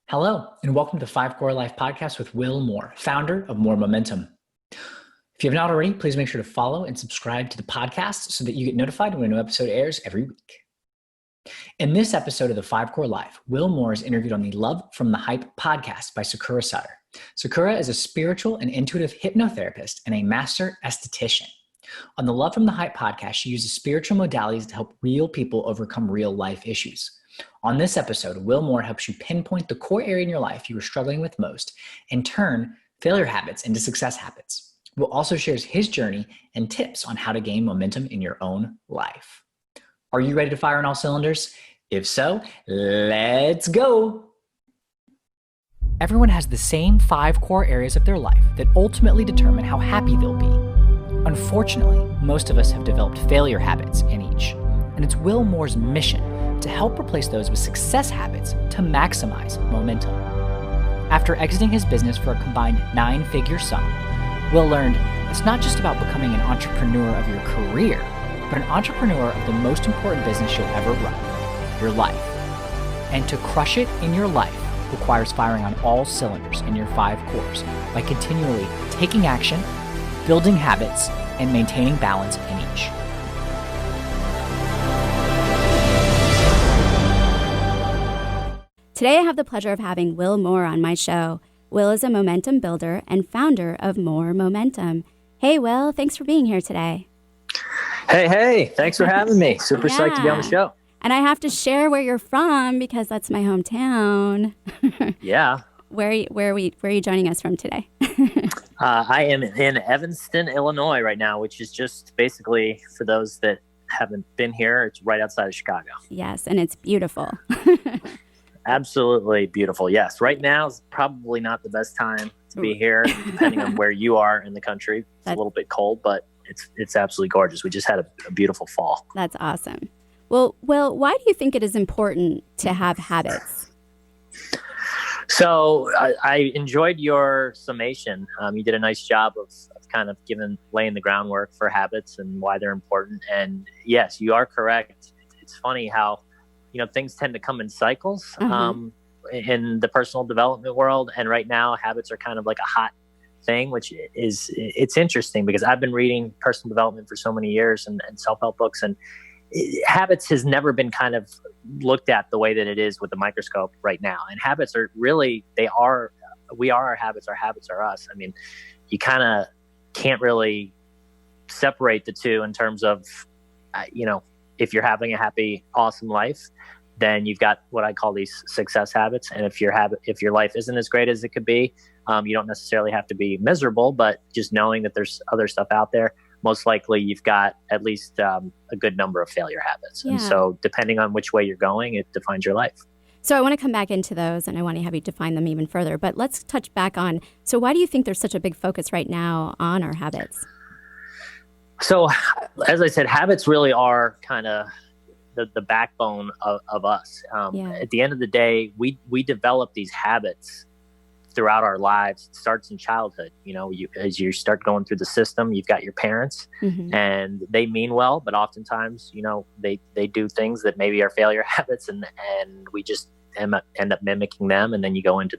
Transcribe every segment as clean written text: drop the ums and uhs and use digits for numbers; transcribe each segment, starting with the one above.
Hello, and welcome to 5 Core Life Podcast with Will Moore, founder of More Momentum. If you have not already, please make sure to follow and subscribe to the podcast so that you get notified when a new episode airs every week. In this episode of the 5 Core Life, Will Moore is interviewed on the Love from the Hype podcast by Sakura Sutter. Sakura is a spiritual and intuitive hypnotherapist and a master esthetician. On the Love from the Hype podcast, she uses spiritual modalities to help real people overcome real life issues. On this episode, Will Moore helps you pinpoint the core area in your life you are struggling with most and turn failure habits into success habits. Will also shares his journey and tips on how to gain momentum in your own life. Are you ready to fire on all cylinders? If so, let's go. Everyone has the same 5 core areas of their life that ultimately determine how happy they'll be. Unfortunately, most of us have developed failure habits in each, and it's Will Moore's mission to help replace those with success habits to maximize momentum. After exiting his business for a combined 9-figure sum, Will learned it's not just about becoming an entrepreneur of your career, but an entrepreneur of the most important business you'll ever run, your life. And to crush it in your life requires firing on all cylinders in your 5 cores by continually taking action, building habits, and maintaining balance in each. Today, I have the pleasure of having Will Moore on my show. Will is a momentum builder and founder of More Momentum. Hey, Will, thanks for being here today. Hey, thanks for having me. Super psyched to be on the show. And I have to share where you're from because that's my hometown. Yeah. Where are you joining us from today? I am in Evanston, Illinois right now, which is just basically, for those that haven't been here, it's right outside of Chicago. Yes, and it's beautiful. Absolutely beautiful. Yes. Right now is probably not the best time to be here, depending on where you are in the country. It's a little bit cold, but it's absolutely gorgeous. We just had a beautiful fall. That's awesome. Well, why do you think it is important to have habits? So I enjoyed your summation. You did a nice job of kind of laying the groundwork for habits and why they're important. And yes, you are correct. It's funny how things tend to come in cycles in the personal development world. And right now, habits are kind of like a hot thing, it's interesting because I've been reading personal development for so many years and self-help books, and habits has never been kind of looked at the way that it is with the microscope right now. And habits are really, we are our habits are us. I mean, you kind of can't really separate the two in terms of, if you're having a happy, awesome life, then you've got what I call these success habits. And if your life isn't as great as it could be, you don't necessarily have to be miserable, but just knowing that there's other stuff out there, most likely you've got at least a good number of failure habits. Yeah. And so depending on which way you're going, it defines your life. So I want to come back into those and I want to have you define them even further, but let's touch back on, so why do you think there's such a big focus right now on our habits? So, as I said, habits really are kind of the backbone of us. At the end of the day, we develop these habits throughout our lives. It starts in childhood. As you start going through the system, you've got your parents, and they mean well, but oftentimes, they do things that maybe are failure habits, and we just end up mimicking them. And then you go into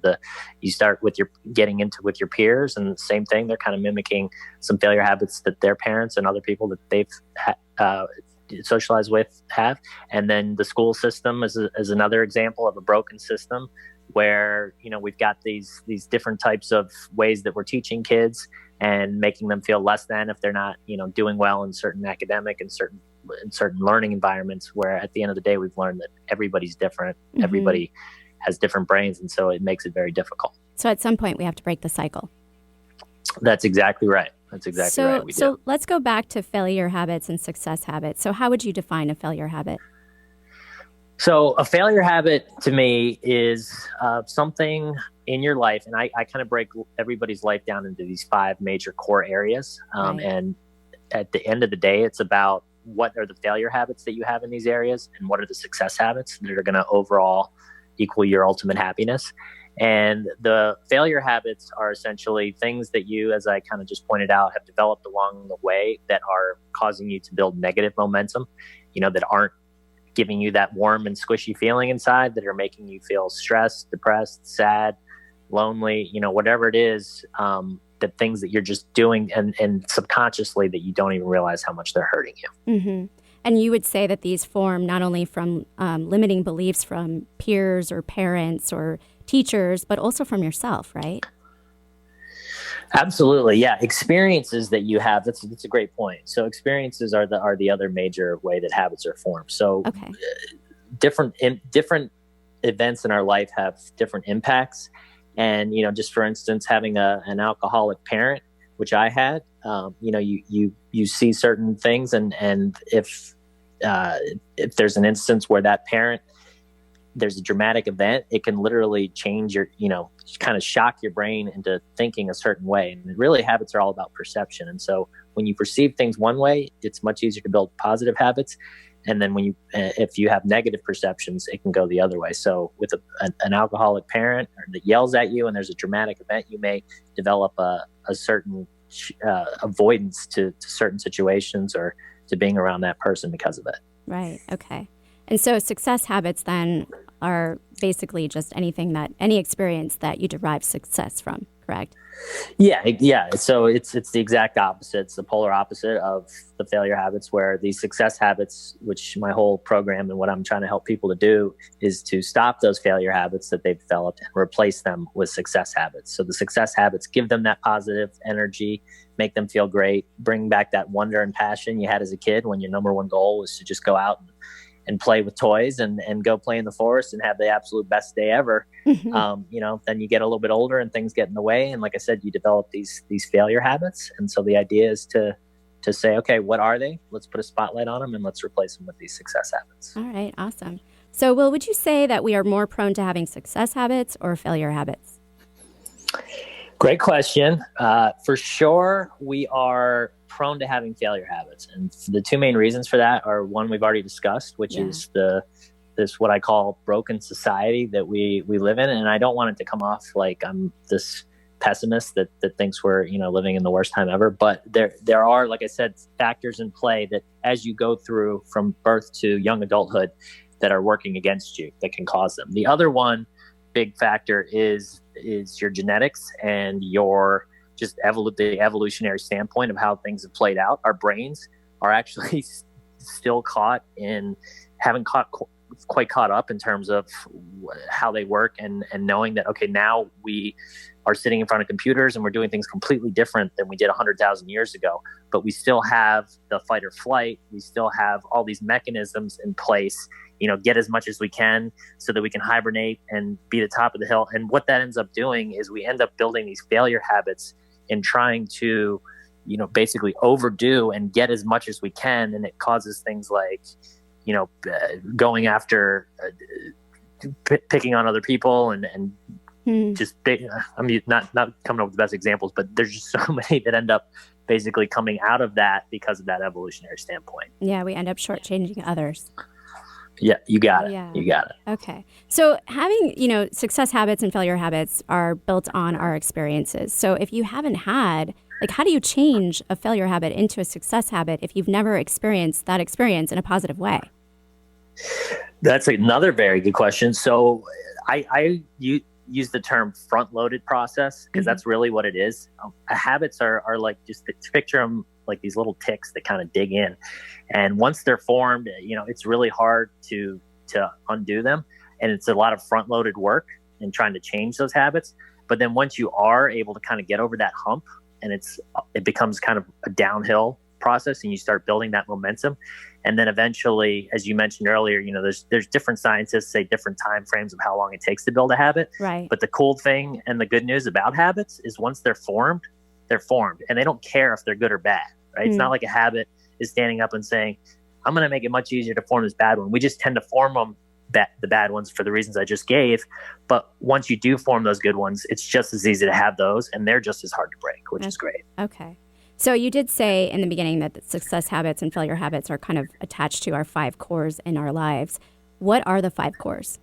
you start with your peers, and the same thing, they're kind of mimicking some failure habits that their parents and other people that they've socialized with have. And then the school system is another example of a broken system where, we've got these different types of ways that we're teaching kids and making them feel less than if they're not, doing well in certain academic and certain learning environments, where at the end of the day, we've learned that everybody's different. Everybody has different brains. And so it makes it very difficult. So at some point we have to break the cycle. That's exactly right. Right. So let's go back to failure habits and success habits. So how would you define a failure habit? So a failure habit to me is something in your life, and I kind of break everybody's life down into these 5 major core areas. Right. And at the end of the day, it's about what are the failure habits that you have in these areas and what are the success habits that are going to overall equal your ultimate happiness. And the failure habits are essentially things that you, as I kind of just pointed out, have developed along the way that are causing you to build negative momentum, that aren't giving you that warm and squishy feeling inside, that are making you feel stressed, depressed, sad, lonely, whatever it is, the things that you're just doing and subconsciously that you don't even realize how much they're hurting you. Mm-hmm. And you would say that these form not only from limiting beliefs from peers or parents or teachers, but also from yourself, right? Absolutely. Yeah. Experiences that you have. That's a great point. So experiences are the other major way that habits are formed. So okay. different events in our life have different impacts. And, just for instance, having an alcoholic parent, which I had, you see certain things, and if there's an instance where that parent, there's a dramatic event, it can literally change your, kind of shock your brain into thinking a certain way. And really, habits are all about perception. And so when you perceive things one way, it's much easier to build positive habits. And then if you have negative perceptions, it can go the other way. So with an alcoholic parent that yells at you and there's a dramatic event, you may develop a certain avoidance to certain situations or to being around that person because of it. Right. Okay. And so success habits then are basically just any experience that you derive success from, correct? Yeah. So it's the exact opposite. It's the polar opposite of the failure habits, where these success habits, which my whole program and what I'm trying to help people to do is to stop those failure habits that they've developed and replace them with success habits. So the success habits give them that positive energy, make them feel great, bring back that wonder and passion you had as a kid when your number one goal was to just go out and play with toys and go play in the forest and have the absolute best day ever. Mm-hmm. Then you get a little bit older and things get in the way. And like I said, you develop these failure habits. And so the idea is to say, okay, what are they? Let's put a spotlight on them and let's replace them with these success habits. All right. Awesome. So Will, would you say that we are more prone to having success habits or failure habits? Great question. For sure, we are prone to having failure habits. And the two main reasons for that are one we've already discussed, which is this what I call broken society that we live in. And I don't want it to come off like I'm this pessimist that thinks we're living in the worst time ever. But there are, like I said, factors in play that as you go through from birth to young adulthood that are working against you that can cause them. The other one big factor is your genetics and your just the evolutionary standpoint of how things have played out. Our brains are actually still haven't quite caught up in terms of how they work and knowing that, okay, now we are sitting in front of computers and we're doing things completely different than we did 100,000 years ago, but we still have the fight or flight. We still have all these mechanisms in place, get as much as we can so that we can hibernate and be the top of the hill. And what that ends up doing is we end up building these failure habits and trying to, basically overdo and get as much as we can. And it causes things like, going after, picking on other people and just, not coming up with the best examples, but there's just so many that end up basically coming out of that because of that evolutionary standpoint. Yeah, we end up shortchanging others. Yeah, you got it. Yeah. You got it. Okay. So having, success habits and failure habits are built on our experiences. So if you haven't had, how do you change a failure habit into a success habit if you've never experienced that experience in a positive way? That's another very good question. So I use the term front-loaded process because that's really what it is. Habits are like, just to picture them like these little ticks that kind of dig in. And once they're formed, it's really hard to undo them. And it's a lot of front-loaded work in trying to change those habits. But then once you are able to kind of get over that hump, and it becomes kind of a downhill process, and you start building that momentum. And then eventually, as you mentioned earlier, there's different scientists say different time frames of how long it takes to build a habit. Right. But the cool thing and the good news about habits is once they're formed, and they don't care if they're good or bad. Right? It's not like a habit is standing up and saying, I'm going to make it much easier to form this bad one. We just tend to form them, the bad ones, for the reasons I just gave. But once you do form those good ones, it's just as easy to have those, and they're just as hard to break, which is great. Okay. So you did say in the beginning that the success habits and failure habits are kind of attached to our 5 cores in our lives. What are the 5 cores?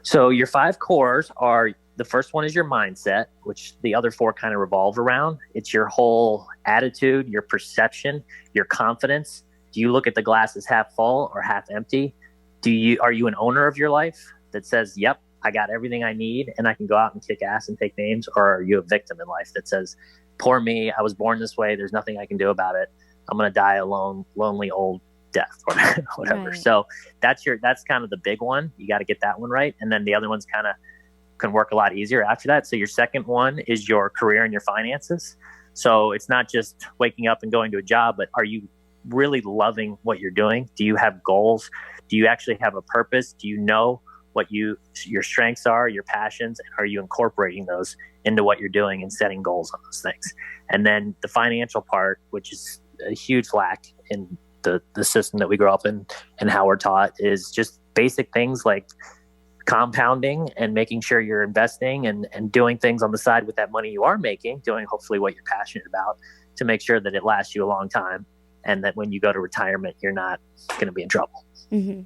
So your 5 cores are, the first one is your mindset, which the other 4 kind of revolve around. It's your whole attitude, your perception, your confidence. Do you look at the glass as half full or half empty? Are you an owner of your life that says, yep, I got everything I need and I can go out and kick ass and take names? Or are you a victim in life that says, poor me, I was born this way, there's nothing I can do about it, I'm going to die alone, lonely old death or whatever. Right. So that's kind of the big one. You got to get that one right. And then the other ones kind of can work a lot easier after that. So your second one is your career and your finances. So it's not just waking up and going to a job, but are you really loving what you're doing? Do you have goals? Do you actually have a purpose? Do you know what your strengths are, your passions? Are you incorporating those into what you're doing and setting goals on those things? And then the financial part, which is a huge lack in the system that we grew up in and how we're taught, is just basic things like compounding and making sure you're investing and doing things on the side with that money you are making, doing hopefully what you're passionate about to make sure that it lasts you a long time and that when you go to retirement, you're not going to be in trouble. Mm-hmm.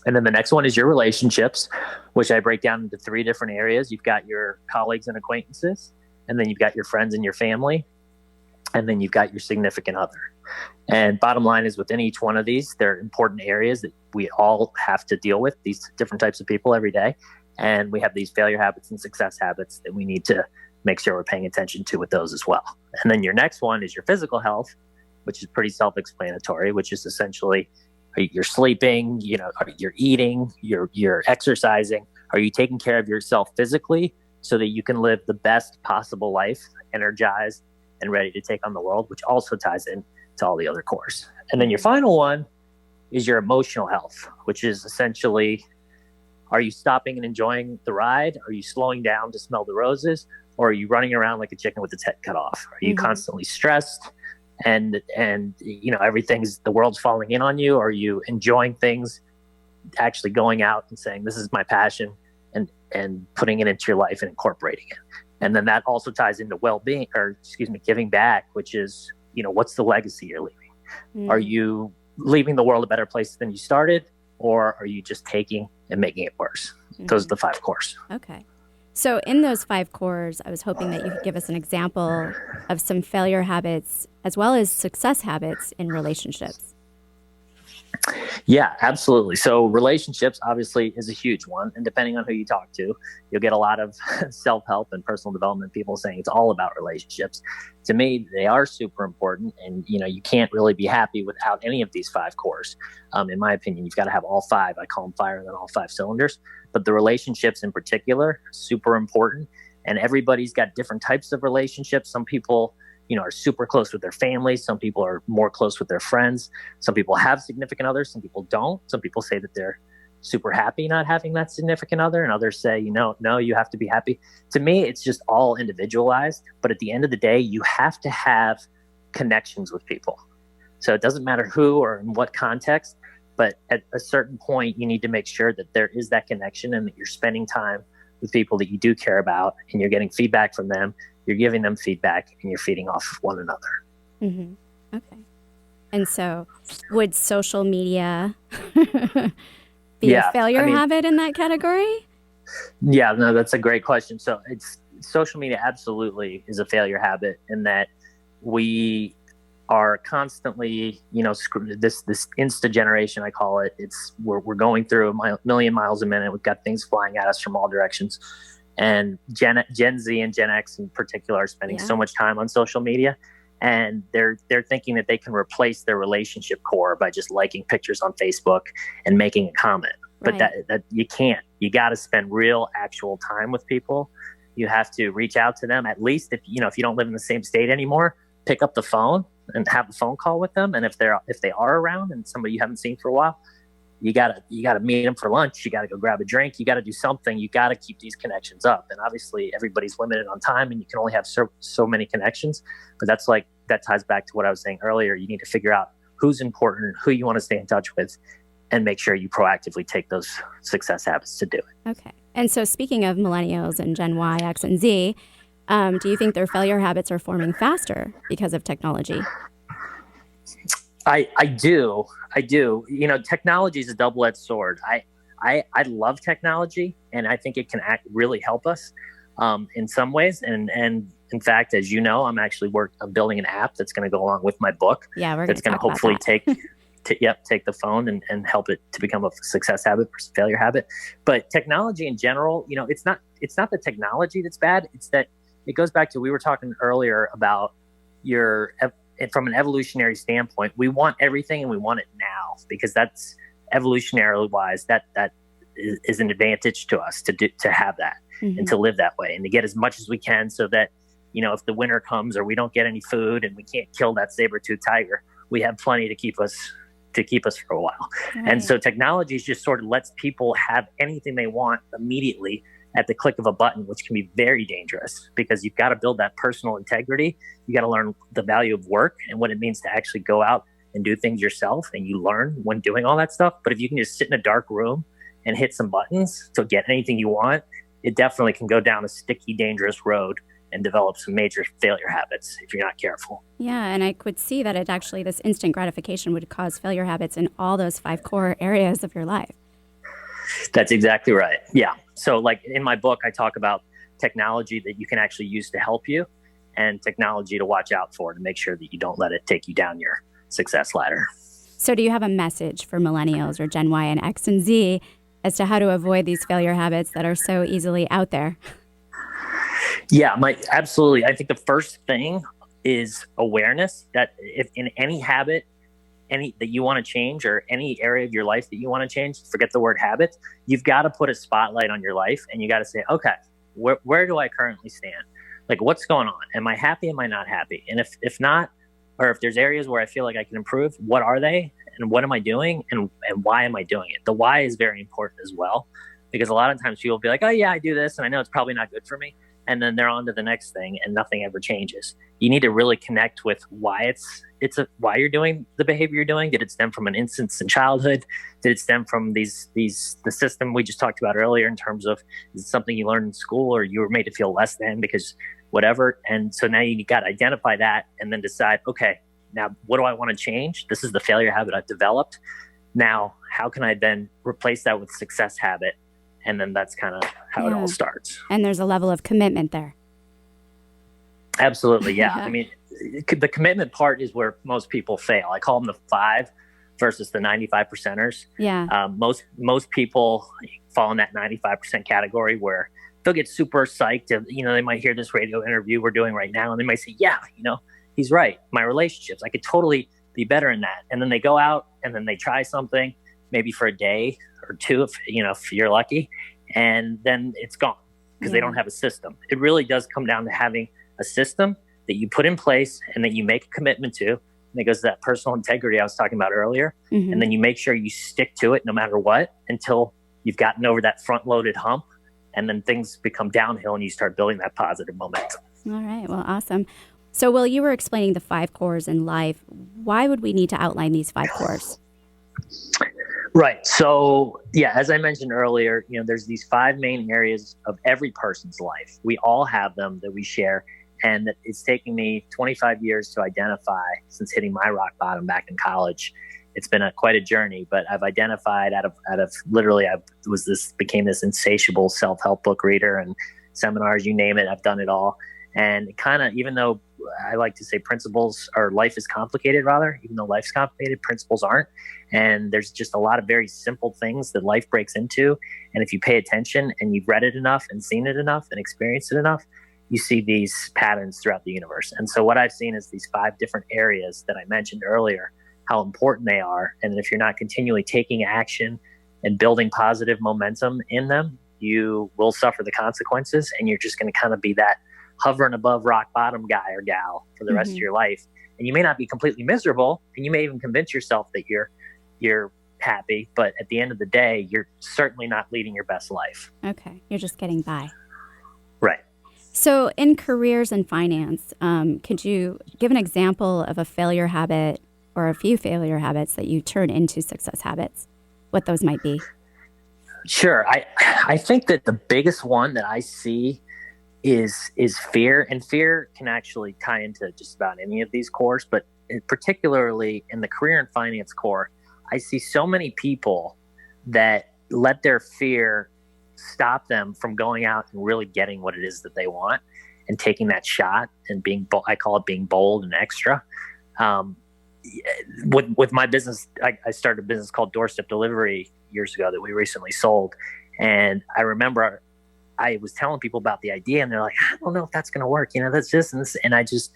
And then the next one is your relationships, which I break down into 3 different areas. You've got your colleagues and acquaintances, and then you've got your friends and your family, and then you've got your significant other. And bottom line is within each one of these, there are important areas that we all have to deal with, these different types of people every day. And we have these failure habits and success habits that we need to make sure we're paying attention to with those as well. And then your next one is your physical health, which is pretty self-explanatory, which is essentially you're sleeping, you're eating, you're exercising. Are you taking care of yourself physically so that you can live the best possible life, energized and ready to take on the world, which also ties in to all the other cores. And then your final one is your emotional health, which is essentially, are you stopping and enjoying the ride? Are you slowing down to smell the roses? Or are you running around like a chicken with its head cut off? Are you constantly stressed and everything's, the world's falling in on you? Are you enjoying things, actually going out and saying, this is my passion, and putting it into your life and incorporating it? And then that also ties into well-being, giving back, which is, what's the legacy you're leaving? Mm-hmm. Are you leaving the world a better place than you started, or are you just taking and making it worse? Mm-hmm. Those are the 5 cores. Okay. So in those 5 cores, I was hoping that you could give us an example of some failure habits as well as success habits in relationships. Yeah, absolutely. So relationships obviously is a huge one. And depending on who you talk to, you'll get a lot of self-help and personal development people saying it's all about relationships. To me, they are super important. And, you can't really be happy without any of these 5 cores. In my opinion, you've got to have all 5. I call them firing on all 5 cylinders. But the relationships in particular, super important. And everybody's got different types of relationships. Some people are super close with their families. Some people are more close with their friends. Some people have significant others. Some people don't. Some people say that they're super happy not having that significant other. And others say, no, you have to be happy. To me, it's just all individualized. But at the end of the day, you have to have connections with people. So it doesn't matter who or in what context, but at a certain point, you need to make sure that there is that connection and that you're spending time with people that you do care about and you're getting feedback from them. You're giving them feedback and you're feeding off one another. Mm-hmm. Okay. And so would social media be a failure habit in that category? Yeah, no, that's a great question. So social media absolutely is a failure habit in that we are constantly, this Insta generation, I call it. We're going through a million miles a minute. We've got things flying at us from all directions. And Gen Z and Gen X in particular are spending so much time on social media, and they're thinking that they can replace their relationship core by just liking pictures on Facebook and making a comment. Right. But that you can't. You got to spend real, actual time with people. You have to reach out to them. At least if you don't live in the same state anymore, pick up the phone and have a phone call with them. And if they are around and somebody you haven't seen for a while, you gotta meet them for lunch. You gotta go grab a drink. You gotta do something. You gotta keep these connections up. And obviously, everybody's limited on time, and you can only have so many connections. But that ties back to what I was saying earlier. You need to figure out who's important, who you want to stay in touch with, and make sure you proactively take those success habits to do it. Okay. And so, speaking of millennials and Gen Y, X, and Z, do you think their failure habits are forming faster because of technology? I do. Technology is a double-edged sword. I love technology, and I think it can really help us in some ways. And in fact, as you know, I'm building an app that's going to go along with my book. Yeah, we're that's going to hopefully take take the phone and help it to become a success habit versus failure habit. But technology in general, it's not the technology that's bad. It's that it goes back to, we were talking earlier about from an evolutionary standpoint, we want everything and we want it now, because that's evolutionarily wise, that is an advantage to us to have that and to live that way and to get as much as we can, so that, if the winter comes or we don't get any food and we can't kill that saber-toothed tiger, we have plenty to keep us for a while. Right. And so technology just sort of lets people have anything they want immediately at the click of a button, which can be very dangerous, because you've got to build that personal integrity. You got to learn the value of work and what it means to actually go out and do things yourself. And you learn when doing all that stuff. But if you can just sit in a dark room and hit some buttons to get anything you want, it definitely can go down a sticky, dangerous road and develop some major failure habits if you're not careful. Yeah, and I could see that this instant gratification would cause failure habits in all those 5 core areas of your life. That's exactly right. Yeah. So like in my book, I talk about technology that you can actually use to help you, and technology to watch out for, to make sure that you don't let it take you down your success ladder. So do you have a message for millennials or Gen Y and X and Z as to how to avoid these failure habits that are so easily out there? Yeah, absolutely. I think the first thing is awareness that if in any habit, that you want to change, or any area of your life that you want to change, forget the word habits, you've got to put a spotlight on your life, and you got to say, okay, where do I currently stand? Like, what's going on? Am I happy? Am I not happy? And if not, or if there's areas where I feel like I can improve, what are they? And what am I doing? And why am I doing it? The why is very important as well, because a lot of times people will be like, oh yeah, I do this and I know it's probably not good for me. And then they're on to the next thing and nothing ever changes. You need to really connect with why why you're doing the behavior you're doing. Did it stem from an instance in childhood? Did it stem from the system we just talked about earlier, in terms of, is it something you learned in school, or you were made to feel less than because whatever? And so now you got to identify that and then decide, okay, now what do I want to change? This is the failure habit I've developed. Now, how can I then replace that with success habit? And then that's kind of how it all starts. And there's a level of commitment there. Absolutely, yeah. I mean, the commitment part is where most people fail. I call them the 5 versus the 95%ers. Yeah. Most people fall in that 95% category, where they'll get super psyched. They might hear this radio interview we're doing right now, and they might say, yeah, he's right. My relationships, I could totally be better in that. And then they go out and then they try something, maybe for a day or two, if you're lucky, and then it's gone because they don't have a system. It really does come down to having a system that you put in place and that you make a commitment to. And it goes to that personal integrity I was talking about earlier. Mm-hmm. And then you make sure you stick to it no matter what, until you've gotten over that front-loaded hump, and then things become downhill and you start building that positive momentum. All right. Well, awesome. So, Will, you were explaining the 5 cores in life. Why would we need to outline these 5 cores? Right. So, yeah, as I mentioned earlier, there's these 5 main areas of every person's life. We all have them that we share, and that it's taken me 25 years to identify since hitting my rock bottom back in college. It's been quite a journey, but I've identified out of literally, became this insatiable self-help book reader and seminars, you name it, I've done it all. And kind of, even though I like to say life is complicated, even though life's complicated, principles aren't. And there's just a lot of very simple things that life breaks into. And if you pay attention and you've read it enough and seen it enough and experienced it enough, you see these patterns throughout the universe. And so what I've seen is these 5 different areas that I mentioned earlier, how important they are. And if you're not continually taking action and building positive momentum in them, you will suffer the consequences, and you're just going to kind of be that hovering above rock bottom guy or gal for the rest of your life. And you may not be completely miserable, and you may even convince yourself that you're happy, but at the end of the day, you're certainly not leading your best life. Okay. You're just getting by. Right. So in careers and finance, could you give an example of a failure habit or a few failure habits that you turn into success habits, what those might be? Sure. I think that the biggest one that I see is fear, and fear can actually tie into just about any of these cores, but particularly in the career and finance core, I see so many people that let their fear stop them from going out and really getting what it is that they want and taking that shot and I call it being bold and extra. with my business, I started a business called Doorstep Delivery years ago that we recently sold. And I remember I was telling people about the idea, and they're like, I don't know if that's going to work. That's this and this. And I just,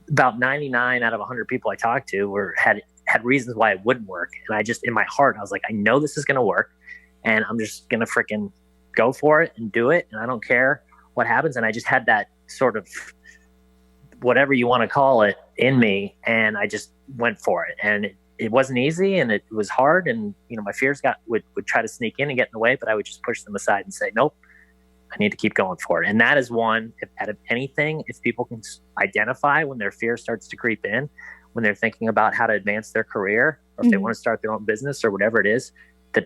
about 99 out of 100 people I talked to had reasons why it wouldn't work. And I just, in my heart, I was like, I know this is going to work, and I'm just going to freaking go for it and do it. And I don't care what happens. And I just had that sort of, whatever you want to call it, in me. And I just went for it. And it wasn't easy, and it was hard. And, my fears would try to sneak in and get in the way, but I would just push them aside and say, nope, I need to keep going for it. And that is one, if out of anything, if people can identify when their fear starts to creep in, when they're thinking about how to advance their career, or if they want to start their own business or whatever it is,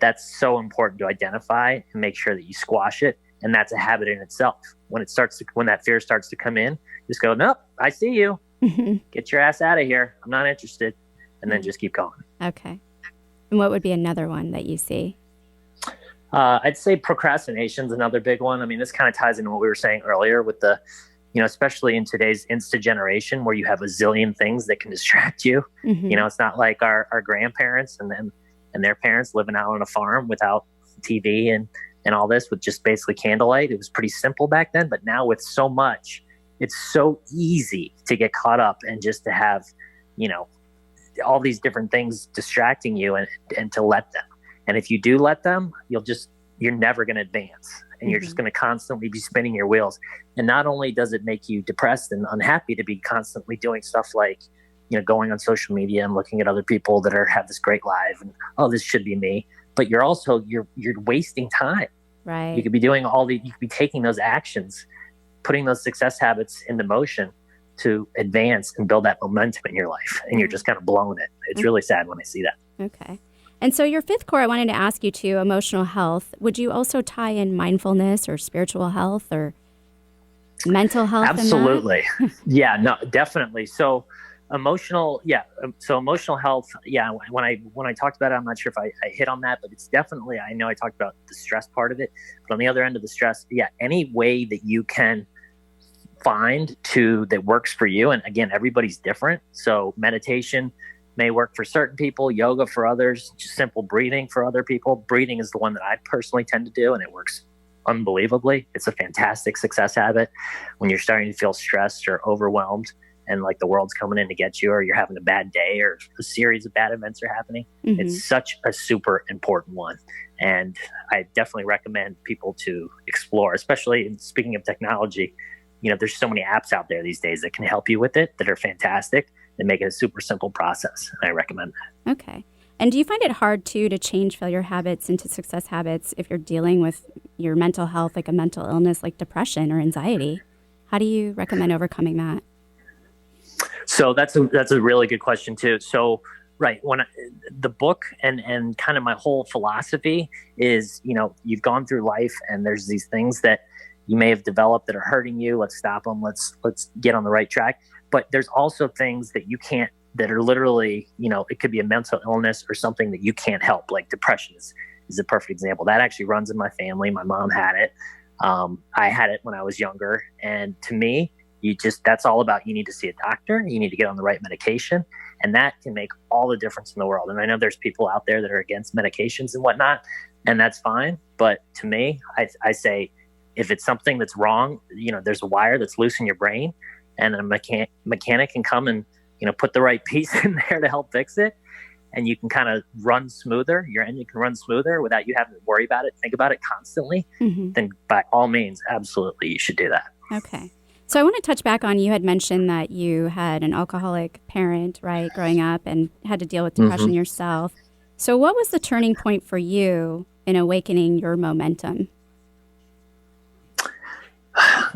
that's so important to identify and make sure that you squash it. And that's a habit in itself. When that fear starts to come in, just go, nope, I see you. Get your ass out of here. I'm not interested. And then just keep going. Okay. And what would be another one that you see? I'd say procrastination is another big one. I mean, this kind of ties into what we were saying earlier with the, especially in today's Insta generation, where you have a zillion things that can distract you. It's not like our grandparents and their parents living out on a farm without TV and all this, with just basically candlelight. It was pretty simple back then, but now with so much, it's so easy to get caught up and just to have, all these different things distracting you and to let them. And if you do let them, you're never going to advance, and you're just going to constantly be spinning your wheels. And not only does it make you depressed and unhappy to be constantly doing stuff like, going on social media and looking at other people that have this great life and, oh, this should be me. But you're also, you're wasting time. Right. You could be doing you could be taking those actions, putting those success habits into motion to advance and build that momentum in your life. And you're just kind of blowing it. It's really sad when I see that. Okay. And so your fifth core, I wanted to ask you too, emotional health. Would you also tie in mindfulness or spiritual health or mental health? Absolutely. Yeah, no, definitely. So emotional health. Yeah. When I talked about it, I'm not sure if I hit on that, but it's definitely, I know I talked about the stress part of it, but on the other end of the stress, any way that you can find that works for you. And again, everybody's different. So meditation may work for certain people, yoga for others, just simple breathing for other people. Breathing is the one that I personally tend to do, and it works unbelievably. It's a fantastic success habit when you're starting to feel stressed or overwhelmed and like the world's coming in to get you, or you're having a bad day, or a series of bad events are happening. It's such a super important one. And I definitely recommend people to explore, especially speaking of technology. There's so many apps out there these days that can help you with it, that are fantastic, and make it a super simple process. And I recommend that. Okay. And do you find it hard too to change failure habits into success habits if you're dealing with your mental health, like a mental illness like depression or anxiety? How do you recommend overcoming that? So that's a really good question too. So right, the book and kind of my whole philosophy is, you've gone through life and there's these things that you may have developed that are hurting you. Let's stop them. Let's get on the right track. But there's also things that you can't, that are literally, it could be a mental illness or something that you can't help. Like depression is a perfect example. That actually runs in my family. My mom had it. I had it when I was younger. And to me, that's all about, you need to see a doctor. You need to get on the right medication. And that can make all the difference in the world. And I know there's people out there that are against medications and whatnot, and that's fine. But to me, I say, if it's something that's wrong, there's a wire that's loose in your brain, and a mechanic can come and, put the right piece in there to help fix it. And you can kind of run smoother. Your engine can run smoother without you having to worry about it, think about it constantly. Then by all means, absolutely, you should do that. Okay. So I want to touch back on, you had mentioned that you had an alcoholic parent, right, growing up, and had to deal with depression yourself. So what was the turning point for you in awakening your momentum?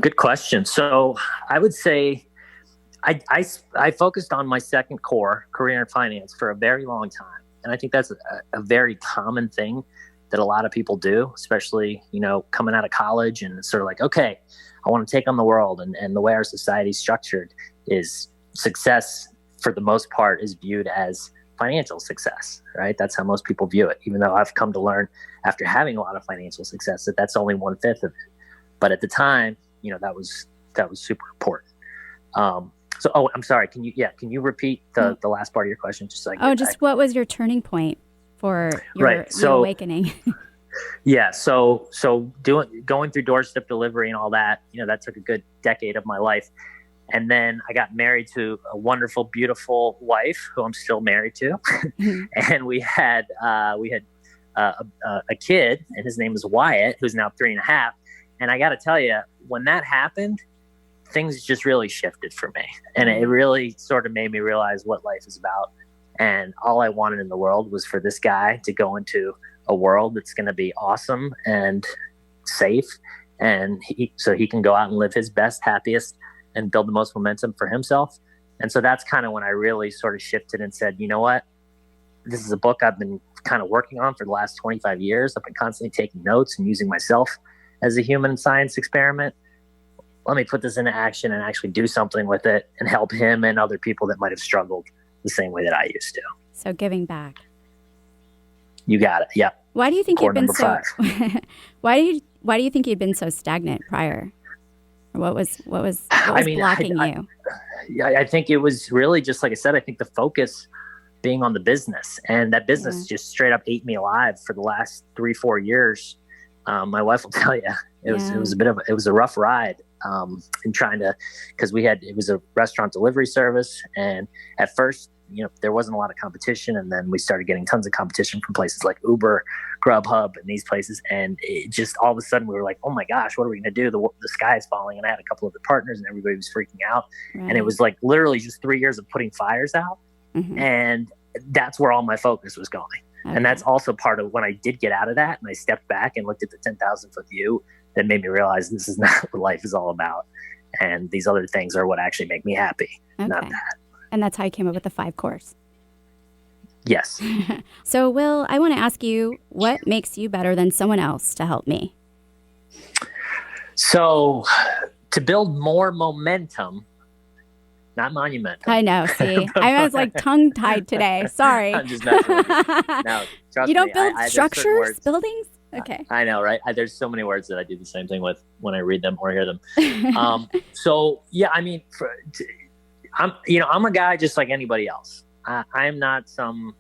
Good question. So I would say I focused on my second core, career and finance, for a very long time. And I think that's a very common thing that a lot of people do, especially, coming out of college, and it's sort of like, okay, I want to take on the world. And the way our society is structured is success, for the most part, is viewed as financial success, right? That's how most people view it, even though I've come to learn after having a lot of financial success that that's only 1/5 of it. But at the time, that was super important. So, I'm sorry. Can you repeat the last part of your question? Just so I get back? What was your turning point for your awakening? Yeah. So going through doorstep delivery and all that, that took a good decade of my life. And then I got married to a wonderful, beautiful wife who I'm still married to. Mm-hmm. And we had a kid, and his name is Wyatt, who's now 3.5. And I got to tell you, when that happened, things just really shifted for me. And it really sort of made me realize what life is about. And all I wanted in the world was for this guy to go into a world that's going to be awesome and safe. And so he can go out and live his best, happiest, and build the most momentum for himself. And so that's kind of when I really sort of shifted and said, you know what? This is a book I've been kind of working on for the last 25 years. I've been constantly taking notes and using myself as a human science experiment. Let me put this into action and actually do something with it and help him and other people that might have struggled the same way that I used to. So giving back. You got it. Yeah. Why do you think you've been so why do you think you'd been so stagnant prior? What was blocking you? I think it was really just like I said, I think the focus being on the business, and that business just straight up ate me alive for the last 3-4 years. My wife will tell you it was a rough ride in trying to, because it was a restaurant delivery service, and at first there wasn't a lot of competition, and then we started getting tons of competition from places like Uber, Grubhub, and these places, and it just all of a sudden we were like, oh my gosh, what are we going to do? The sky is falling. And I had a couple of the partners, and everybody was freaking out. Right. And it was like literally just 3 years of putting fires out. Mm-hmm. And that's where all my focus was going. Okay. And that's also part of when I did get out of that and I stepped back and looked at the 10,000 foot view, that made me realize this is not what life is all about. And these other things are what actually make me happy, not that. And that's how you came up with the 5 course. Yes. So, Will, I want to ask you, what makes you better than someone else to help me? So, to build more momentum, not monumentum. I know. See, I was like tongue-tied today. Sorry. I'm just messing with you. No, trust you don't me, build structures, buildings? Okay. I know, right? There's so many words that I do the same thing with when I read them or hear them. So, yeah, I mean, I'm a guy just like anybody else. I'm not some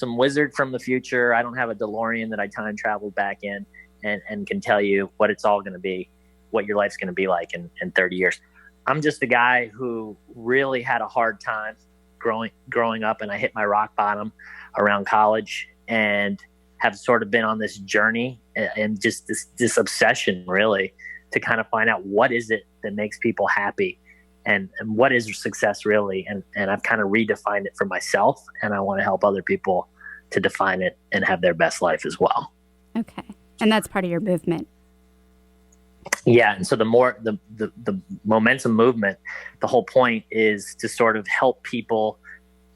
wizard from the future. I don't have a DeLorean that I time traveled back in and can tell you what it's all going to be, what your life's going to be like in 30 years. I'm just a guy who really had a hard time growing up, and I hit my rock bottom around college and have sort of been on this journey and just this obsession really to kind of find out what is it that makes people happy. And what is success really? And I've kind of redefined it for myself, and I want to help other people to define it and have their best life as well. Okay. And that's part of your movement. Yeah. And so the momentum movement, the whole point is to sort of help people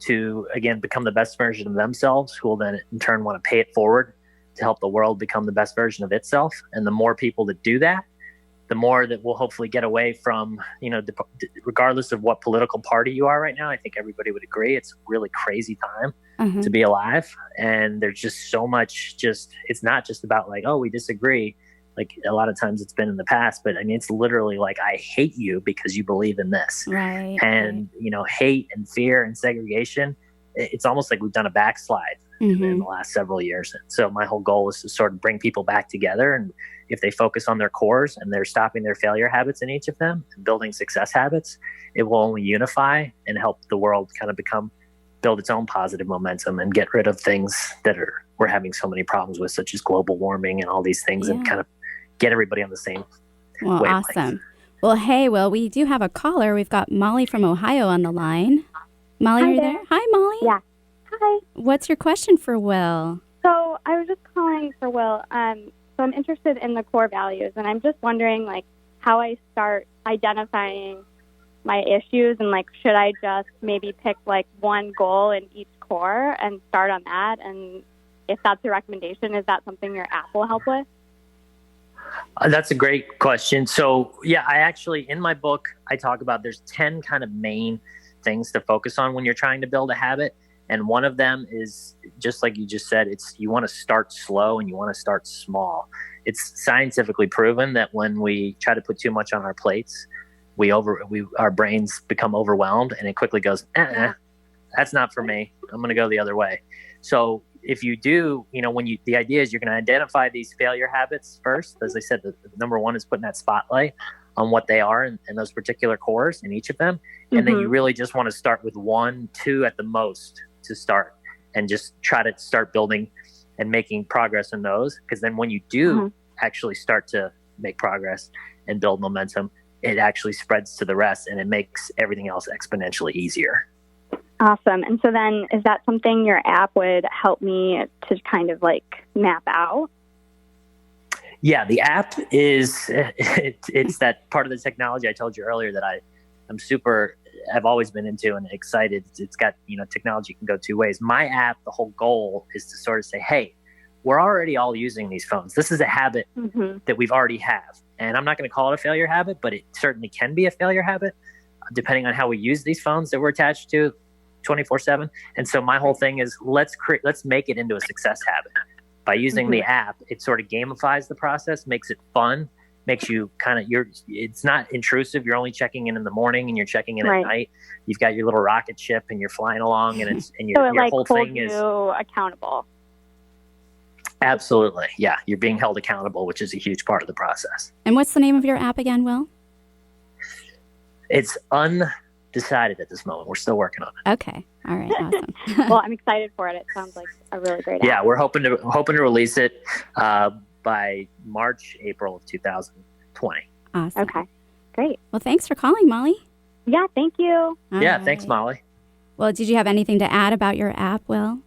to, again, become the best version of themselves, who will then in turn want to pay it forward to help the world become the best version of itself. And the more people that do that, the more that we'll hopefully get away from, regardless of what political party you are right now. I think everybody would agree it's a really crazy time to be alive. And there's just so much, it's not just about like, oh, we disagree. Like a lot of times it's been in the past, but I mean, it's literally like, I hate you because you believe in this. Right. And, hate and fear and segregation, it's almost like we've done a backslide in the last several years. And so my whole goal is to sort of bring people back together. And if they focus on their cores and they're stopping their failure habits in each of them and building success habits, it will only unify and help the world kind of build its own positive momentum and get rid of things that we're having so many problems with, such as global warming and all these things, and kind of get everybody on the same wavelength. Awesome. Well, hey, Will, we do have a caller. We've got Molly from Ohio on the line. Molly, are you there? Hi, Molly. Yeah. Hi. What's your question for Will? So I was just calling for Will. So I'm interested in the core values, and I'm just wondering, like, how I start identifying my issues, and, like, should I just maybe pick, like, one goal in each core and start on that? And if that's a recommendation, is that something your app will help with? That's a great question. So, yeah, I actually, in my book, I talk about there's 10 kind of main things to focus on when you're trying to build a habit. And one of them is, just like you just said, you want to start slow and you want to start small. It's scientifically proven that when we try to put too much on our plates, our brains become overwhelmed, and it quickly goes, that's not for me. I'm going to go the other way. So if you do, the idea is you're going to identify these failure habits first. As I said, the number one is putting that spotlight on what they are and those particular cores in each of them. And then you really just want to start with 1, 2 at the most to start, and just try to start building and making progress in those. Because then when you do actually start to make progress and build momentum, it actually spreads to the rest, and it makes everything else exponentially easier. Awesome. And so then is that something your app would help me to kind of like map out? Yeah, the app is, it's that part of the technology I told you earlier that I've always been into and excited. It's got, technology can go two ways. My app, the whole goal is to sort of say, hey, we're already all using these phones. This is a habit that we've already have. And I'm not going to call it a failure habit, but it certainly can be a failure habit depending on how we use these phones that we're attached to 24/7. And so my whole thing is let's make it into a success habit. By using the app, it sort of gamifies the process, makes it fun, makes you it's not intrusive. You're only checking in the morning and you're checking in at night. You've got your little rocket ship and you're flying along, and your whole thing is accountable. Absolutely. Yeah. You're being held accountable, which is a huge part of the process. And what's the name of your app again, Will? It's undecided at this moment. We're still working on it. Okay. All right. Awesome. Well, I'm excited for it. It sounds like a really great app. Yeah, we're hoping to release it by March, April of 2020. Awesome. Okay. Great. Well, thanks for calling, Molly. Yeah, thank you. All right. Thanks, Molly. Well, did you have anything to add about your app, Will?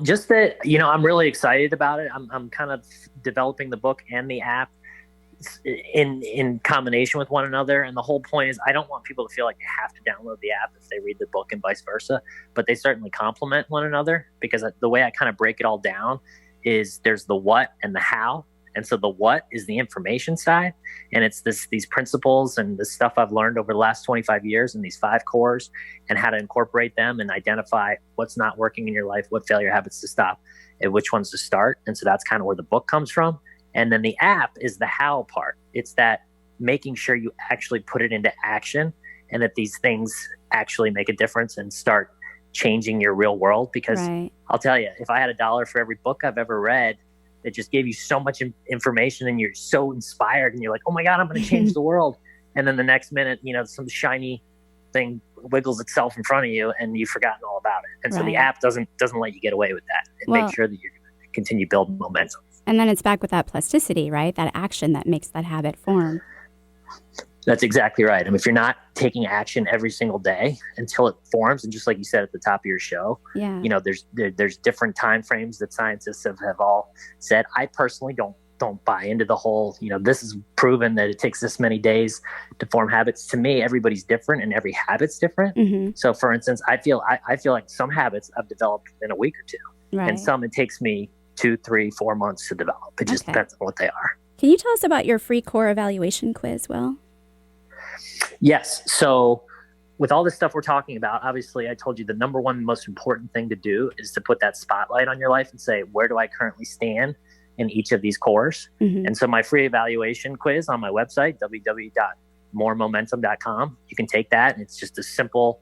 Just that, I'm really excited about it. I'm kind of developing the book and the app in combination with one another. And the whole point is I don't want people to feel like they have to download the app if they read the book and vice versa, but they certainly complement one another, because the way I kind of break it all down is there's the what and the how. And so the what is the information side, and it's these principles and the stuff I've learned over the last 25 years and these 5 cores, and how to incorporate them and identify what's not working in your life, what failure habits to stop, and which ones to start. And so that's kind of where the book comes from. And then the app is the how part. It's that making sure you actually put it into action, and that these things actually make a difference and start changing your real world. Because I'll tell you, if I had $1 for every book I've ever read that just gave you so much information and you're so inspired and you're like, oh my God, I'm going to change the world. And then the next minute, some shiny thing wiggles itself in front of you and you've forgotten all about it. And so the app doesn't let you get away with that. It makes sure that you continue building momentum. And then it's back with that plasticity, right? That action that makes that habit form. That's exactly right. I mean, if you're not taking action every single day until it forms, and just like you said at the top of your show, there's different time frames that scientists have all said. I personally don't buy into the whole, this is proven that it takes this many days to form habits. To me, everybody's different and every habit's different. Mm-hmm. So for instance, I feel like some habits I've developed in a week or two, and some it takes me 2, 3, 4 months to develop. It just depends on what they are. Can you tell us about your free core evaluation quiz, Will? Yes. So with all this stuff we're talking about, obviously I told you the number one most important thing to do is to put that spotlight on your life and say, where do I currently stand in each of these cores? Mm-hmm. And so my free evaluation quiz on my website, www.moremomentum.com, you can take that. And it's just a simple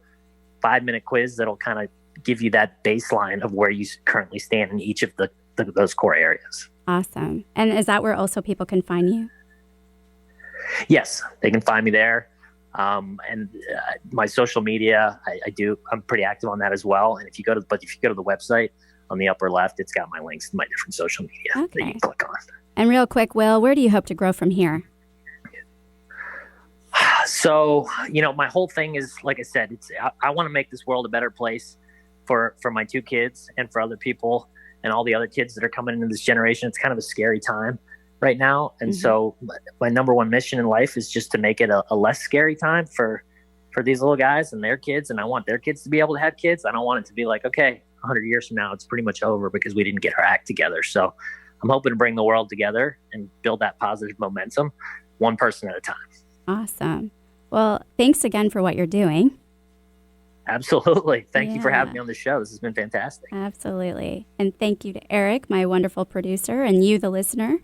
5-minute quiz that'll kind of give you that baseline of where you currently stand in each of those core areas. Awesome. And is that where also people can find you? Yes, they can find me there. And my social media, I'm pretty active on that as well. And if you go to the website on the upper left, it's got my links to my different social media that you can click on. And real quick, Will, where do you hope to grow from here? So, my whole thing is, like I said, I want to make this world a better place for my 2 kids and for other people and all the other kids that are coming into this generation. It's kind of a scary time right now. And so my number one mission in life is just to make it a less scary time for these little guys and their kids. And I want their kids to be able to have kids. I don't want it to be like, okay, 100 years from now, it's pretty much over because we didn't get our act together. So I'm hoping to bring the world together and build that positive momentum, one person at a time. Awesome. Well, thanks again for what you're doing. Absolutely. Thank you for having me on the show. This has been fantastic. Absolutely. And thank you to Eric, my wonderful producer, and you, the listener.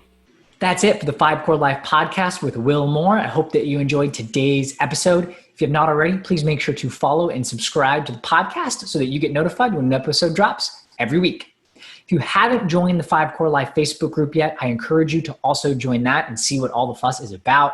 That's it for the 5 Core Life podcast with Will Moore. I hope that you enjoyed today's episode. If you have not already, please make sure to follow and subscribe to the podcast so that you get notified when an episode drops every week. If you haven't joined the 5 Core Life Facebook group yet, I encourage you to also join that and see what all the fuss is about.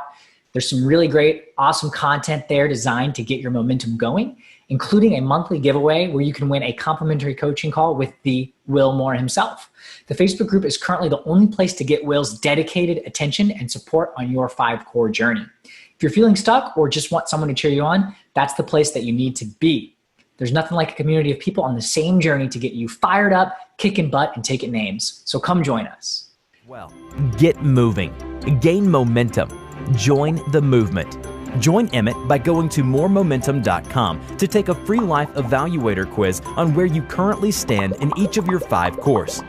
There's some really great, awesome content there designed to get your momentum going, including a monthly giveaway where you can win a complimentary coaching call with the Will Moore himself. The Facebook group is currently the only place to get Will's dedicated attention and support on your 5 core journey. If you're feeling stuck or just want someone to cheer you on, that's the place that you need to be. There's nothing like a community of people on the same journey to get you fired up, kicking butt, and taking names. So come join us. Well, get moving, gain momentum, join the movement. Join Emmett by going to moremomentum.com to take a free life evaluator quiz on where you currently stand in each of your 5 cores.